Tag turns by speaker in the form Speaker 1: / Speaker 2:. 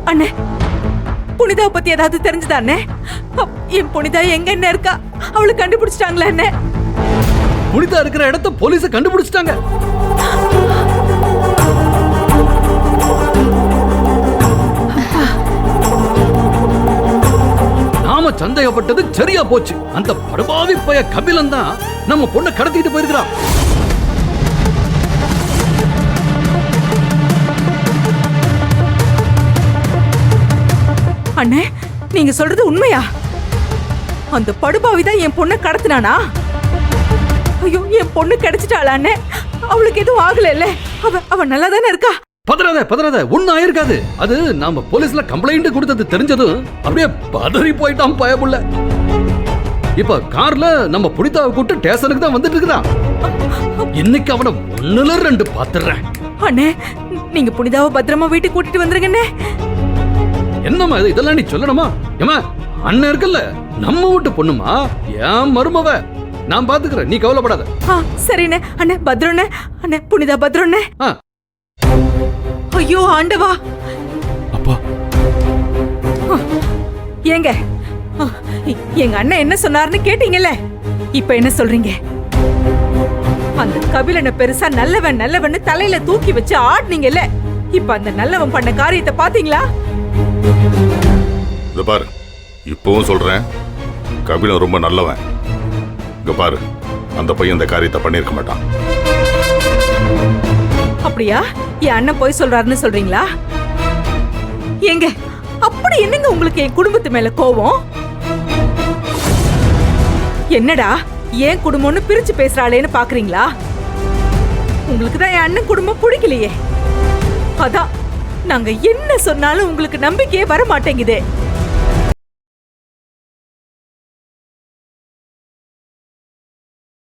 Speaker 1: அண்ணே, புனிதாவை பத்தி ஏதாவது தெரிஞ்சுதா அண்ணே? என் புனிதா எங்க என்ன இருக்கா? அவளை கண்டுபிடிச்சிட்டாங்களா அண்ணே?
Speaker 2: புனிதா இருக்கிற இடத்த போலீஸ் கண்டுபிடிச்சிட்டாங்க. நாம சந்தேகப்பட்டது சரியா போச்சு. அந்த படுபாவி பைய கபிலன் தான் நம்ம பொண்ணை கடத்திட்டு போயிருக்கிறான்.
Speaker 1: அண்ணே, நீங்க சொல்றது உண்மையா? அந்த படுபாவி தான் என் பொண்ணை கடத்தினானா? ஐயோ, என் பொண்ணு கிடைச்சிட்டாளா அண்ணே? அவளுக்கு எதுவும் ஆகல? அவ நல்லா தானே இருக்கா?
Speaker 2: பதறாத, ஒண்ணும் ஆயிருக்காது. அது நாம போலீஸ்ல கம்ப்ளைண்ட் கொடுத்தது தெரிஞ்சதும் அப்படியே பதறி போயிட்டான் பயமுள்ள. இப்ப கார்ல நம்ம புனிதாவை கூட்டு ஸ்டேஷனுக்கு தான் வந்துட்டு இருக்கிறான். இன்னைக்கு அவனை 1ல 2 பாத்துறேன்.
Speaker 1: அண்ணே, நீங்க புனிதாவை பத்திரமா வீட்டுக்கு கூட்டிட்டு வந்துருங்கண்ணே.
Speaker 2: என்னம்மா இது? இதெல்லாம் நீ சொல்லணுமா? ஏமா, அண்ணன் இருக்குல்ல, நம்ம வீட்டு பொண்ணுமா, ஏன் மருமவ, நான் பாத்துக்கிறேன், நீ கவலைப்படாத.
Speaker 1: சரிண்ணே. அண்ணே பத்ரண்ணே. அண்ணே புனிதா பத்ரண்ணே. ஐயோ ஆண்டவா!
Speaker 2: அப்பா,
Speaker 1: ஏங்க, எங்க அண்ணன் என்ன சொன்னாருன்னு கேட்டீங்கல்ல? இப்ப என்ன சொல்றீங்க? அந்த கபிலனை பெருசா நல்லவன் நல்லவன் தலையில தூக்கி வச்சு ஆடுனீங்கல்ல? இப்ப அந்த நல்லவன் பண்ண காரியத்தை பாத்தீங்களா?
Speaker 3: இத பாரு, இப்பவும் சொல்றேன், கபிலன் ரொம்ப நல்லவன். இங்க பாரு, அந்த பையன் இந்த காரியத்தை பண்ணிருக்க மாட்டான்.
Speaker 1: அப்படியா? என் அண்ணன் போய் சொல்றாருன்னு சொல்றீங்களா? ஏங்க, அப்படி என்னங்க உங்களுக்கு என் குடும்பத்து மேல கோவம்? என்னடா ஏன் குடும்பம்னு பிரிச்சு பேசுறாளேன்னு பாக்குறீங்களா? உங்களுக்கு தான் என் அண்ணன் குடும்பம் பிடிக்கலையே. அதான் நாங்க என்ன சொன்னாலும் உங்களுக்கு நம்பிக்கையே வர மாட்டேங்குதே.